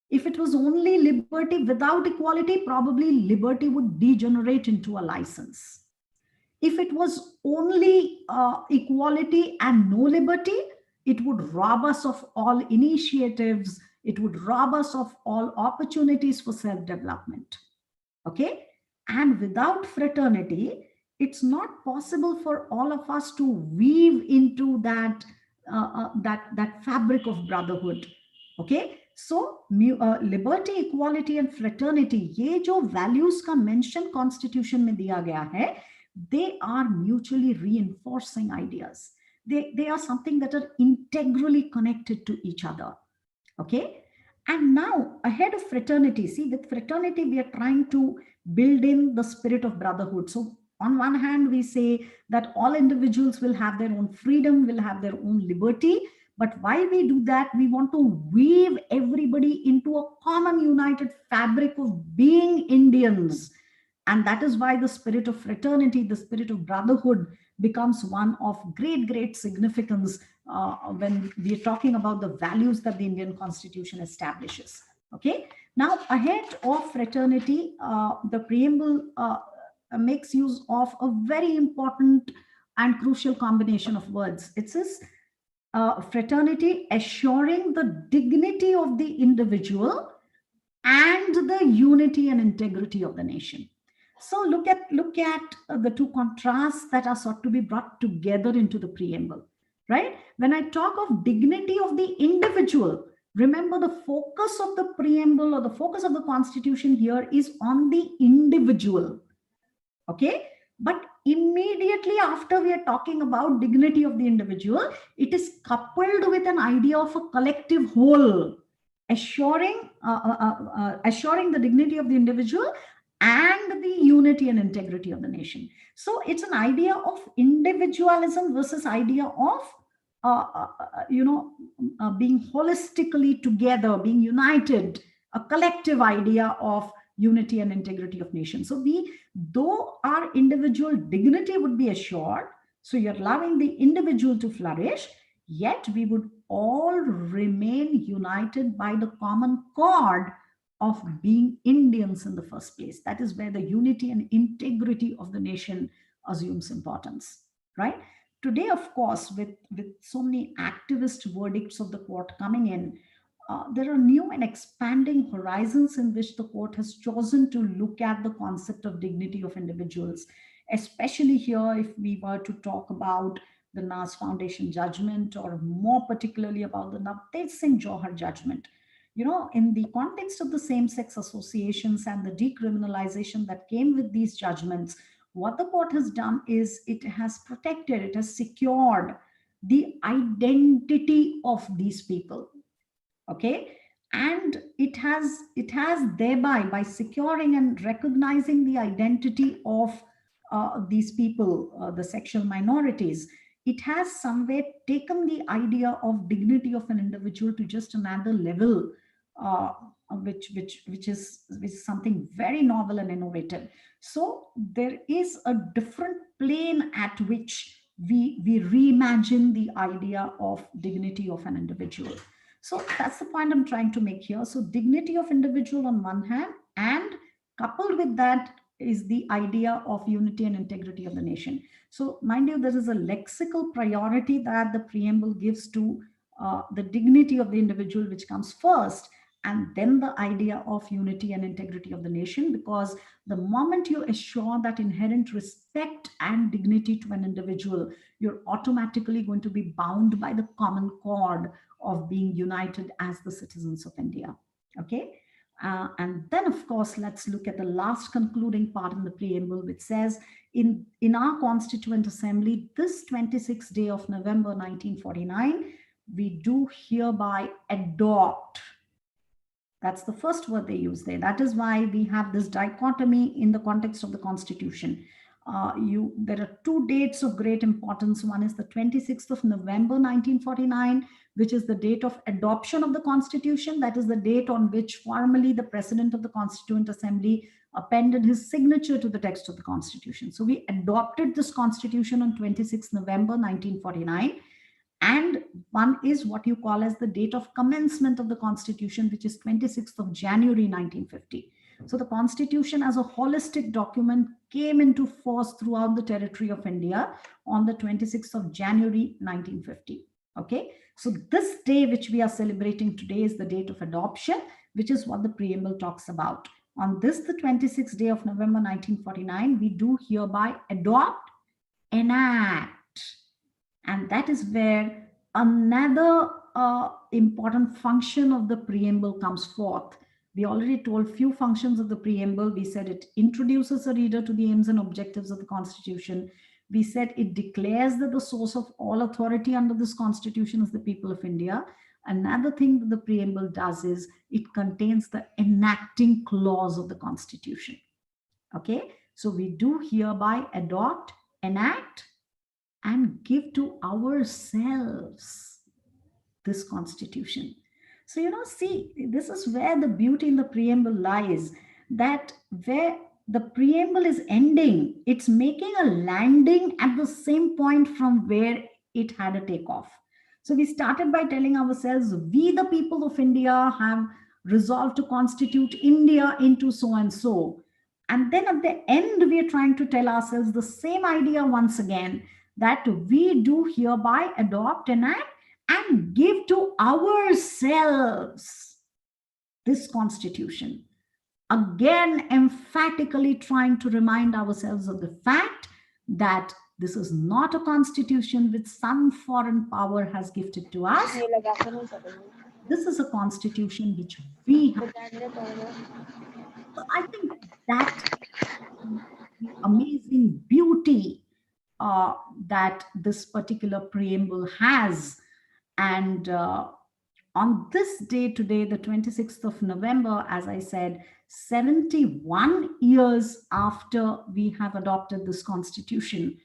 If it was only liberty without equality, probably liberty would degenerate into a license. If it was only equality and no liberty, it would rob us of all initiatives. It would rob us of all opportunities for self-development. Okay? And without fraternity, it's not possible for all of us to weave into that fabric of brotherhood. Okay? So liberty, equality and fraternity, ये जो values का mention constitution में दिया गया है, they are mutually reinforcing ideas. They are something that are integrally connected to each other. Okay. And now ahead of fraternity, see, with fraternity, we are trying to build in the spirit of brotherhood. So on one hand, we say that all individuals will have their own freedom, will have their own liberty. But while we do that, we want to weave everybody into a common united fabric of being Indians. And that is why the spirit of fraternity, the spirit of brotherhood becomes one of great, great significance when we are talking about the values that the Indian Constitution establishes. Okay. Now, ahead of fraternity, the preamble makes use of a very important and crucial combination of words. It says, fraternity assuring the dignity of the individual and the unity and integrity of the nation. So look at the two contrasts that are sought to be brought together into the preamble, right? When I talk of dignity of the individual, remember the focus of the preamble or the focus of the Constitution here is on the individual. Okay. But immediately after we are talking about dignity of the individual, it is coupled with an idea of a collective whole, assuring the dignity of the individual and the unity and integrity of the nation. So it's an idea of individualism versus idea of being holistically together, being united, a collective idea of unity and integrity of nation. So though our individual dignity would be assured, so you're allowing the individual to flourish, yet we would all remain united by the common cord of being Indians in the first place. That is where the unity and integrity of the nation assumes importance, right? Today, of course, with so many activist verdicts of the court coming in, there are new and expanding horizons in which the court has chosen to look at the concept of dignity of individuals, especially here if we were to talk about the Nas Foundation judgment, or more particularly about the Navtej Singh Johar judgment. In the context of the same-sex associations and the decriminalization that came with these judgments, what the court has done is it has protected, it has secured the identity of these people. Okay. And it has thereby, by securing and recognizing the identity of these people, the sexual minorities, it has somewhere taken the idea of dignity of an individual to just another level, which is something very novel and innovative. So there is a different plane at which we reimagine the idea of dignity of an individual. So that's the point I'm trying to make here. So dignity of individual on one hand, and coupled with that is the idea of unity and integrity of the nation. So mind you, there is a lexical priority that the preamble gives to the dignity of the individual, which comes first, and then the idea of unity and integrity of the nation, because the moment you assure that inherent respect and dignity to an individual, you're automatically going to be bound by the common cord of being united as the citizens of India. Okay. And then, of course, let's look at the last concluding part in the preamble, which says, in our Constituent Assembly, this 26th day of November 1949, we do hereby adopt. That's the first word they use there. That is why we have this dichotomy in the context of the Constitution. There are two dates of great importance. One is the 26th of November 1949, which is the date of adoption of the Constitution. That is the date on which formally the President of the Constituent Assembly appended his signature to the text of the Constitution. So we adopted this Constitution on 26th November 1949. And one is what you call as the date of commencement of the Constitution, which is 26th of January 1950. So the Constitution as a holistic document came into force throughout the territory of India on the 26th of January 1950. Okay, so this day which we are celebrating today is the date of adoption, which is what the preamble talks about. On this, the 26th day of November 1949, we do hereby adopt, enact. And that is where another important function of the preamble comes forth. We already told few functions of the preamble. We said it introduces a reader to the aims and objectives of the Constitution. We said it declares that the source of all authority under this Constitution is the people of India. Another thing that the preamble does is it contains the enacting clause of the Constitution. Okay, so we do hereby adopt, enact, and give to ourselves this Constitution. So, see, this is where the beauty in the preamble lies, that where the preamble is ending, it's making a landing at the same point from where it had a takeoff. So we started by telling ourselves, we the people of India have resolved to constitute India into so and so. And then at the end, we are trying to tell ourselves the same idea once again, that we do hereby adopt, enact, and give to ourselves this Constitution. Again, emphatically trying to remind ourselves of the fact that this is not a Constitution which some foreign power has gifted to us. This is a Constitution which we have. So I think that amazing beauty that this particular preamble has. And on this day today, the 26th of November, as I said, 71 years after we have adopted this Constitution,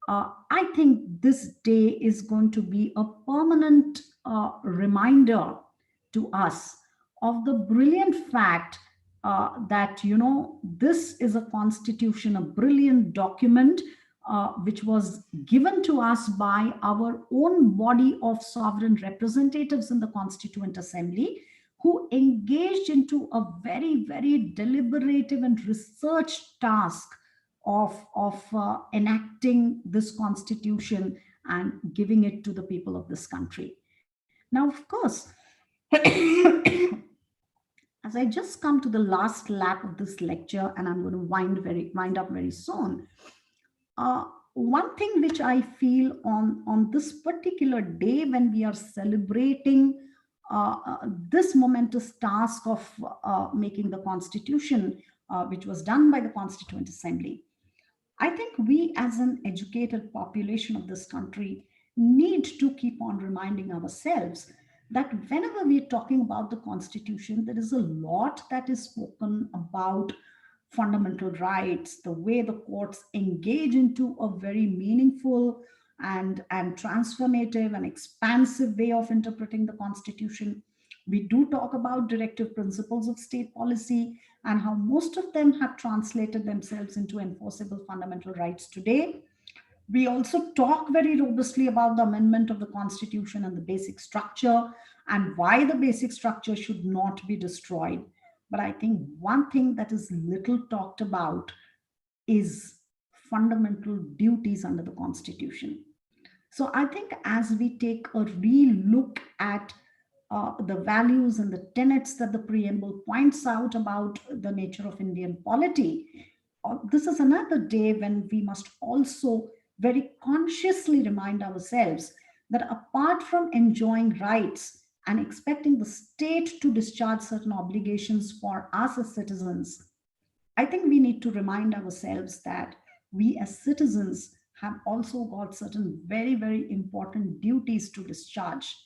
I think this day is going to be a permanent reminder to us of the brilliant fact that, this is a Constitution, a brilliant document which was given to us by our own body of sovereign representatives in the Constituent Assembly, who engaged into a very, very deliberative and researched task of enacting this Constitution and giving it to the people of this country. Now, of course, as I just come to the last lap of this lecture, and I'm going to wind up very soon, one thing which I feel on this particular day when we are celebrating this momentous task of making the Constitution, which was done by the Constituent Assembly, I think we as an educated population of this country need to keep on reminding ourselves that whenever we're talking about the Constitution, there is a lot that is spoken about fundamental rights, the way the courts engage into a very meaningful and transformative and expansive way of interpreting the Constitution. We do talk about directive principles of state policy and how most of them have translated themselves into enforceable fundamental rights today. We also talk very robustly about the amendment of the Constitution and the basic structure and why the basic structure should not be destroyed. But I think one thing that is little talked about is fundamental duties under the Constitution. So I think as we take a real look at the values and the tenets that the preamble points out about the nature of Indian polity, this is another day when we must also very consciously remind ourselves that apart from enjoying rights and expecting the state to discharge certain obligations for us as citizens, I think we need to remind ourselves that we as citizens have also got certain very, very important duties to discharge.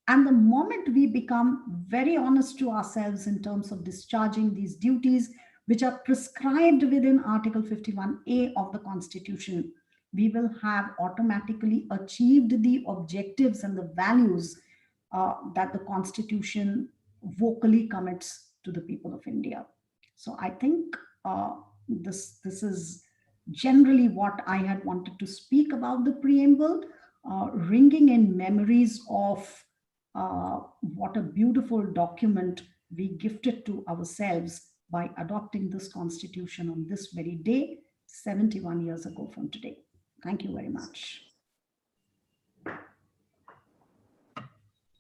And the moment we become very honest to ourselves in terms of discharging these duties, which are prescribed within Article 51A of the Constitution, we will have automatically achieved the objectives and the values that the Constitution vocally commits to the people of India. So I think this is generally what I had wanted to speak about the preamble, ringing in memories of what a beautiful document we gifted to ourselves by adopting this constitution on this very day, 71 years ago from today. Thank you very much.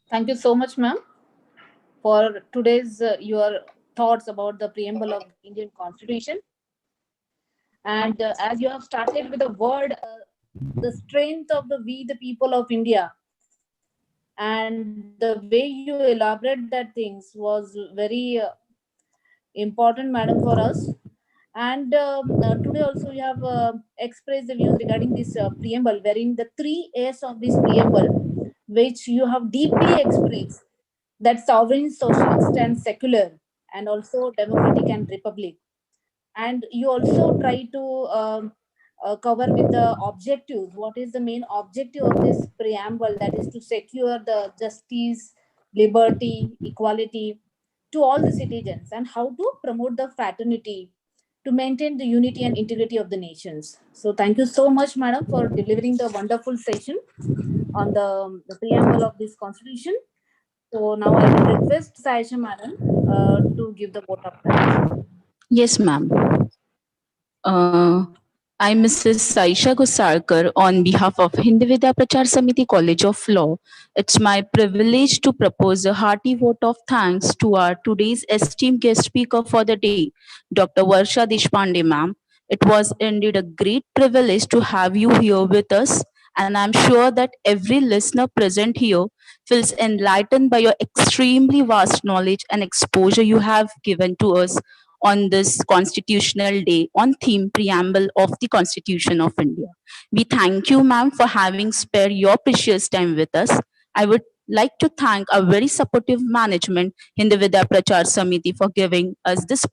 Thank you so much, ma'am, for today's your thoughts about the preamble of the Indian Constitution. And as you have started with the word, the strength of we, the people of India, and the way you elaborate that things was very important, madam, for us. And today also we have expressed the views regarding this preamble, wherein the 3 A's of this preamble, which you have deeply expressed, that sovereign, socialist, and secular, and also democratic and republic. And you also try to cover with the objectives. What is the main objective of this preamble? That is to secure the justice, liberty, equality to all the citizens, and how to promote the fraternity to maintain the unity and integrity of the nations. So thank you so much, madam, for delivering the wonderful session on the preamble of this constitution. So now I will request Saisha madam to give the vote of thanks. Yes, ma'am. I'm Mrs. Saisha Gusarkar on behalf of Hindu Vidya Prachar Samiti College of Law. It's my privilege to propose a hearty vote of thanks to our today's esteemed guest speaker for the day, Dr. Varsha Deshpande, ma'am. It was indeed a great privilege to have you here with us, and I'm sure that every listener present here feels enlightened by your extremely vast knowledge and exposure you have given to us on this constitutional day on theme preamble of the Constitution of India. We thank you, ma'am, for having spared your precious time with us. I would like to thank our very supportive management, Hindu Vidya Prachar Samiti, for giving us this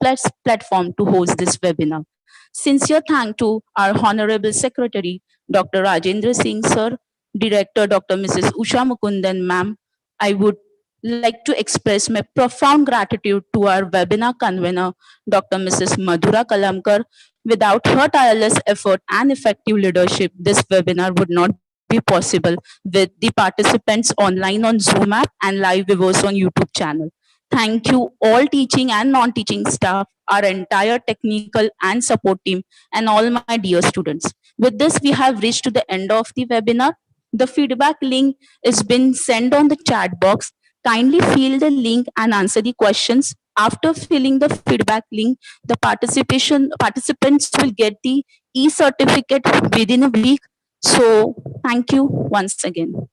platform to host this webinar. Sincere thank to our Honorable Secretary, Dr. Rajendra Singh, sir, Director, Dr. Mrs. Usha Mukundan, ma'am. I would like to express my profound gratitude to our webinar convener, Dr. Mrs. Madhura Kalamkar. Without her tireless effort and effective leadership, this webinar would not be possible with the participants online on Zoom app and live viewers on YouTube channel. Thank you all teaching and non-teaching staff, our entire technical and support team, and all my dear students. With this, we have reached to the end of the webinar. The feedback link is been sent on the chat box. Kindly fill the link and answer the questions. After filling the feedback link, the participants will get the e-certificate within a week. So thank you once again.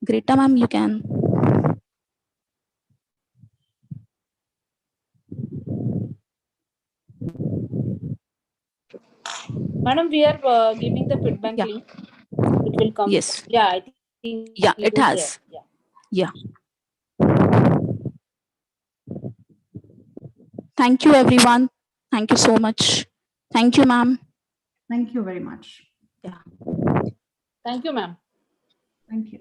Greta ma'am, you can. Madam, we are giving the feedback Yeah. link. It will come. Yes. Yeah, I think. Yeah, it has. There. Yeah. Thank you, everyone. Thank you so much. Thank you, ma'am. Thank you very much. Thank you, ma'am. Thank you.